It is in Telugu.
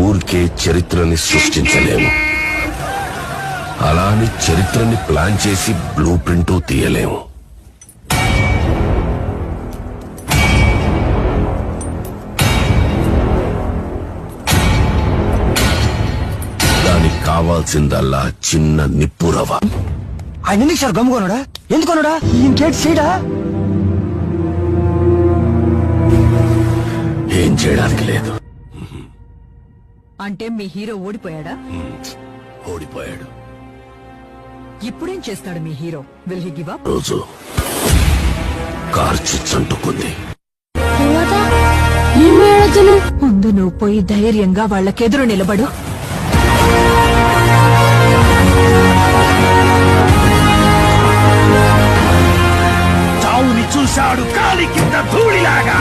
ఊరికే చరిత్రని సృష్టించలేము, అలాని చరిత్రని ప్లాన్ చేసి బ్లూ ప్రింట్ తీయలేము. దానికి కావాల్సిందల్లా చిన్న నిప్పురవ. ఆయన ఎందుకు సార్ గమ్ముకోనుడా? ఎందుకోనుడా? ఇంకేట్ సీడా? ఏం చేయడానికి లేదు. అంటే మీ హీరో ఓడిపోయాడా? ఓడిపోయాడు. ఇప్పుడేం చేస్తాడు మీ hero? Will he give up? రోజు కార్చి చంటుకుంది. ముందు నువ్వు పోయి ధైర్యంగా వాళ్ళకెదురు నిలబడు. చావుని చూశాడు కాలి కింద ధూళిలాగా.